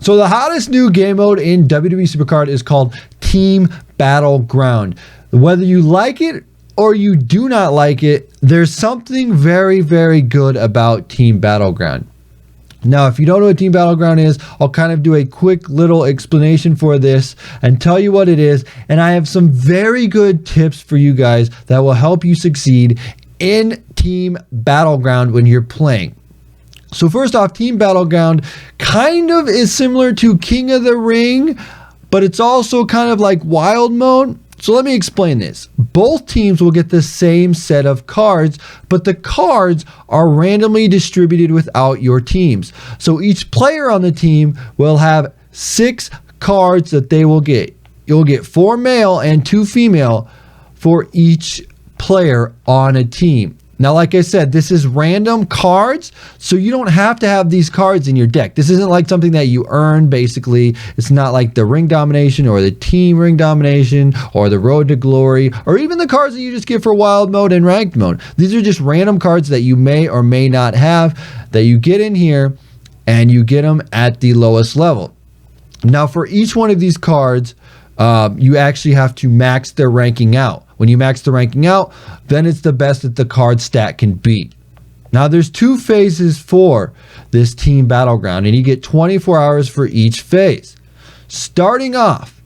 So the hottest new game mode in WWE SuperCard is called Team Battleground. Whether you like it or you do not like it, there's something very, very good about Team Battleground. Now, if you don't know what Team Battleground is, I'll kind of do a quick little explanation for this and tell you what it is. And I have some very good tips for you guys that will help you succeed in Team Battleground when you're playing. So first off, Team Battleground kind of is similar to King of the Ring, but it's also kind of like wild mode. So let me explain this. Both teams will get the same set of cards, but the cards are randomly distributed without your teams. So each player on the team will have 6 cards that they will get. You'll get 4 male and 2 female for each player on a team. Now, like I said, this is random cards, so you don't have to have these cards in your deck. This isn't like something that you earn, basically. It's not like the ring domination or the team ring domination or the road to glory or even the cards that you just get for wild mode and ranked mode. These are just random cards that you may or may not have that you get in here, and you get them at the lowest level. Now, for each one of these cards, you actually have to max their ranking out. When you max the ranking out, then it's the best that the card stat can be. Now, there's 2 phases for this Team Battleground, and you get 24 hours for each phase. Starting off,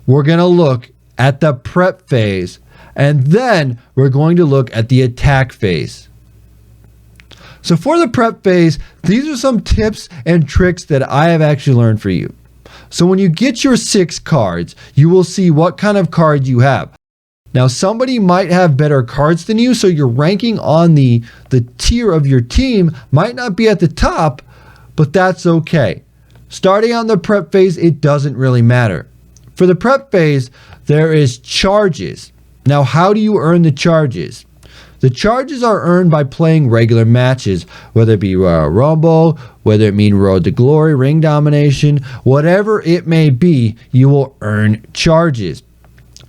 we're going to look at the prep phase, and then we're going to look at the attack phase. So for the prep phase, these are some tips and tricks that I have actually learned for you. So when you get your 6 cards, you will see what kind of card you have. Now, somebody might have better cards than you, so your ranking on the tier of your team might not be at the top, but that's okay. Starting on the prep phase, it doesn't really matter. For the prep phase, there is charges. Now, how do you earn the charges? The charges are earned by playing regular matches, whether it be Royal Rumble, whether it mean Road to Glory, Ring Domination, whatever it may be, you will earn charges.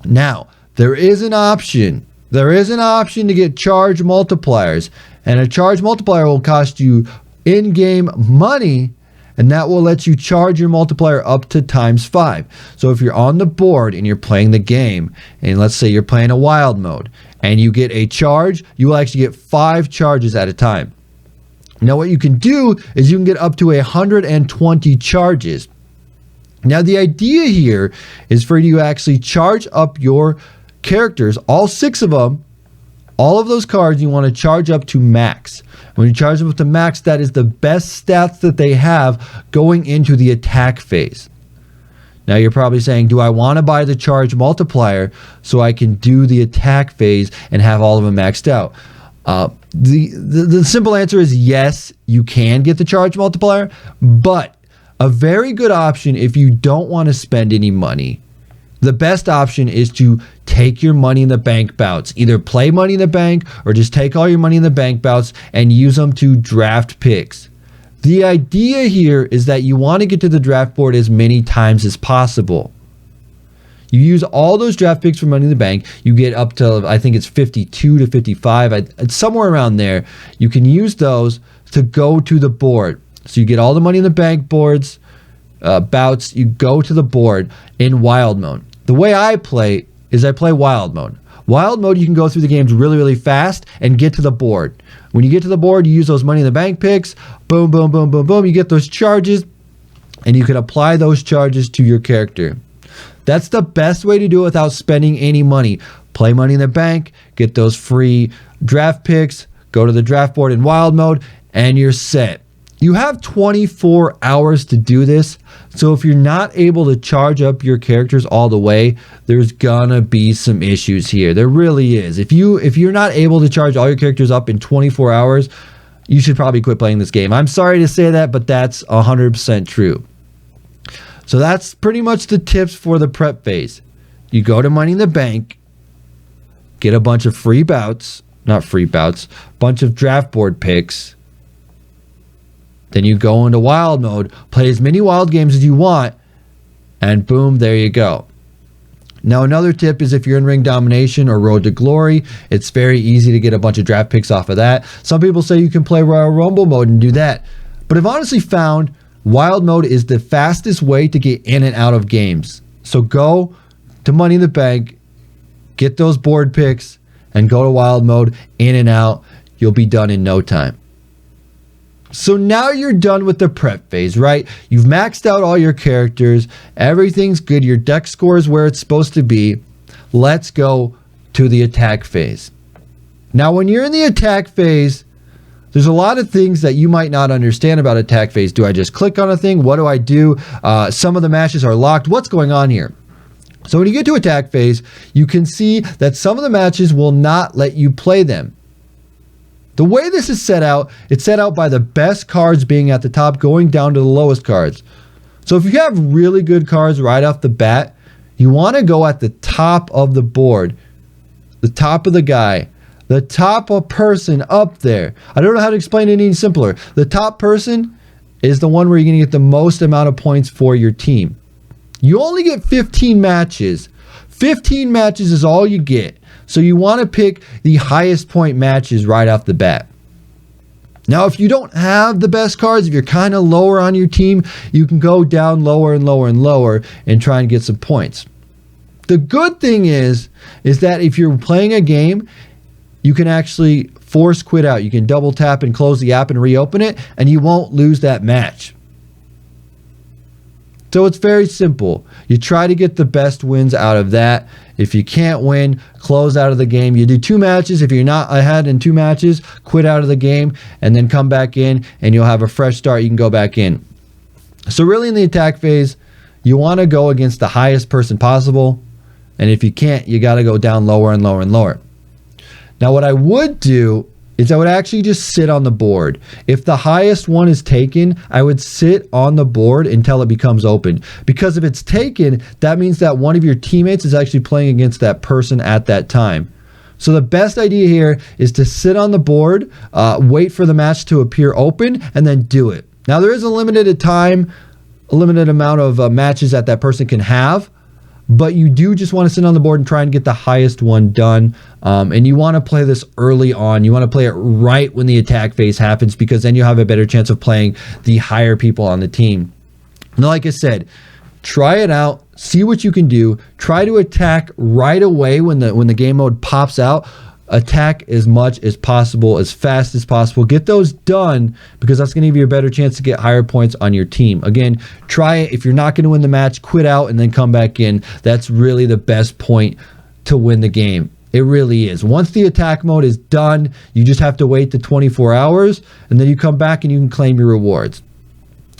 Now, there is an option. There is an option to get charge multipliers, and a charge multiplier will cost you in-game money, and that will let you charge your multiplier up to ×5. So if you're on the board and you're playing the game, and let's say you're playing a wild mode, and you get a charge, you will actually get 5 charges at a time. Now what you can do is you can get up to 120 charges. Now the idea here is for you to actually charge up your characters, all 6 of them, all of those cards you want to charge up to max. When you charge them up to max, that is the best stats that they have going into the attack phase. Now you're probably saying, do I want to buy the charge multiplier so I can do the attack phase and have all of them maxed out? The simple answer is yes, you can get the charge multiplier, but a very good option if you don't want to spend any money. The best option is to take your money in the bank bouts. Either play money in the bank or just take all your money in the bank bouts and use them to draft picks. The idea here is that you want to get to the draft board as many times as possible. You use all those draft picks for Money in the Bank. You get up to, I think it's 52 to 55, somewhere around there. You can use those to go to the board. So you get all the Money in the Bank boards, bouts, you go to the board in wild mode. The way I play is I play wild mode. Wild mode, you can go through the games really, really fast and get to the board. When you get to the board, you use those Money in the Bank picks. Boom, boom, boom, boom, boom. You get those charges, and you can apply those charges to your character. That's the best way to do it without spending any money. Play Money in the Bank, get those free draft picks, go to the draft board in wild mode, and you're set. You have 24 hours to do this, so if you're not able to charge up your characters all the way, there's gonna be some issues here. There really is. If you're not able to charge all your characters up in 24 hours, you should probably quit playing this game. I'm sorry to say that, but that's 100% true. So that's pretty much the tips for the prep phase. You go to Money in the Bank, get a bunch of free bouts, not free bouts, bunch of draft board picks. Then you go into wild mode, play as many wild games as you want, and boom, there you go. Now, another tip is if you're in Ring Domination or Road to Glory, it's very easy to get a bunch of draft picks off of that. Some people say you can play Royal Rumble mode and do that. But I've honestly found Wild mode is the fastest way to get in and out of games. So go to Money in the Bank, get those board picks, and go to wild mode, in and out. You'll be done in no time. So now you're done with the prep phase, right? You've maxed out all your characters. Everything's good. Your deck score is where it's supposed to be. Let's go to the attack phase. Now, when you're in the attack phase, there's a lot of things that you might not understand about attack phase. Do I just click on a thing? What do I do? Some of the matches are locked. What's going on here? So when you get to attack phase, you can see that some of the matches will not let you play them. The way this is set out, it's set out by the best cards being at the top, going down to the lowest cards. So if you have really good cards right off the bat, you want to go at the top of the board, the top of the guy, the top of person up there. I don't know how to explain it any simpler. The top person is the one where you're going to get the most amount of points for your team. You only get 15 matches. 15 matches is all you get. So you want to pick the highest point matches right off the bat. Now, if you don't have the best cards, if you're kind of lower on your team, you can go down lower and lower and lower and try and get some points. The good thing is that if you're playing a game, you can actually force quit out. You can double tap and close the app and reopen it, and you won't lose that match. So it's very simple. You try to get the best wins out of that. If you can't win, close out of the game. You do 2 matches. If you're not ahead in 2 matches, quit out of the game and then come back in and you'll have a fresh start. You can go back in. So really in the attack phase, you want to go against the highest person possible. And if you can't, you got to go down lower and lower and lower. Now what I would do is I would actually just sit on the board. If the highest one is taken, I would sit on the board until it becomes open. Because if it's taken, that means that one of your teammates is actually playing against that person at that time. So the best idea here is to sit on the board, wait for the match to appear open, and then do it. Now there is a limited time, a limited amount of matches that person can have. But you do just want to sit on the board and try and get the highest one done. And you want to play this early on. You want to play it right when the attack phase happens, because then you'll have a better chance of playing the higher people on the team. Now, like I said, try it out. See what you can do. Try to attack right away when the game mode pops out. Attack as much as possible, as fast as possible. Get those done, because that's going to give you a better chance to get higher points on your team. Again, try it. If you're not going to win the match, quit out and then come back in. That's really the best point to win the game. It really is. Once the attack mode is done, you just have to wait the 24 hours, and then you come back and you can claim your rewards.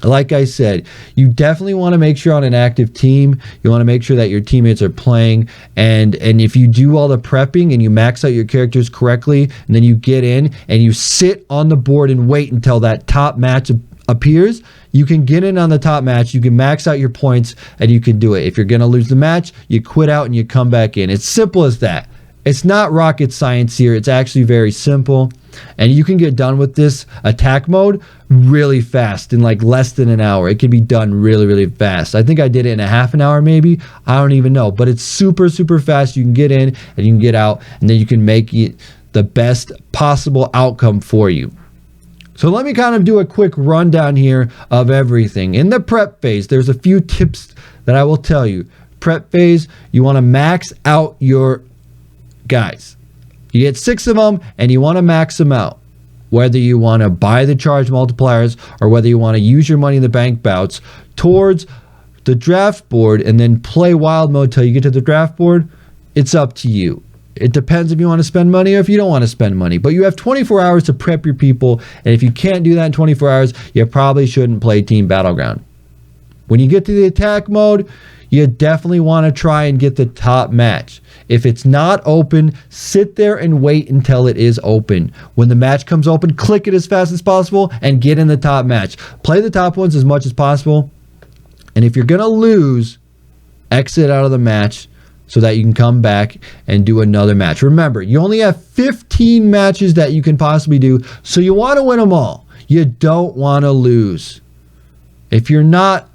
Like I said, you definitely want to make sure on an active team, you want to make sure that your teammates are playing. And if you do all the prepping and you max out your characters correctly, and then you get in and you sit on the board and wait until that top match appears, you can get in on the top match, you can max out your points, and you can do it. If you're going to lose the match, you quit out and you come back in. It's simple as that. It's not rocket science here. It's actually very simple. And you can get done with this attack mode really fast, in like less than an hour. It can be done really, really fast. I think I did it in a half an hour maybe. I don't even know. But it's super, super fast. You can get in and you can get out, and then you can make it the best possible outcome for you. So let me kind of do a quick rundown here of everything. In the prep phase, there's a few tips that I will tell you. Prep phase, you want to max out your guys. You get 6 of them and you want to max them out. Whether you want to buy the charge multipliers or whether you want to use your Money in the Bank bouts towards the draft board and then play wild mode till you get to the draft board, it's up to you. It depends if you want to spend money or if you don't want to spend money. But you have 24 hours to prep your people, and if you can't do that in 24 hours, you probably shouldn't play Team Battleground. When you get to the attack mode, you definitely want to try and get the top match. If it's not open, sit there and wait until it is open. When the match comes open, click it as fast as possible and get in the top match. Play the top ones as much as possible. And if you're going to lose, exit out of the match so that you can come back and do another match. Remember, you only have 15 matches that you can possibly do, so you want to win them all. You don't want to lose. If you're not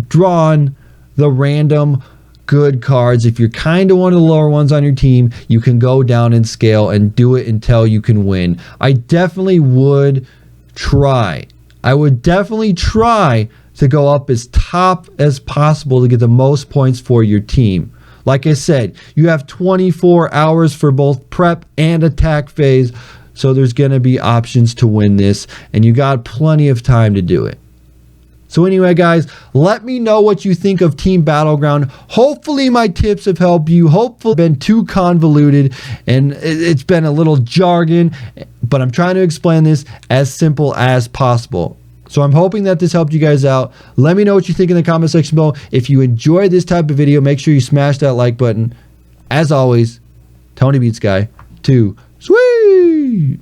drawn the random good cards, if you're kind of one of the lower ones on your team, you can go down in scale and do it until you can win. I definitely would try. I would definitely try to go up as top as possible to get the most points for your team. Like I said, you have 24 hours for both prep and attack phase, so there's going to be options to win this, and you got plenty of time to do it. So anyway, guys, let me know what you think of Team Battleground. Hopefully my tips have helped you. Hopefully it's been too convoluted and it's been a little jargon, but I'm trying to explain this as simple as possible. So I'm hoping that this helped you guys out. Let me know what you think in the comment section below. If you enjoyed this type of video, make sure you smash that like button. As always, TonyPizzaGuy, too sweet.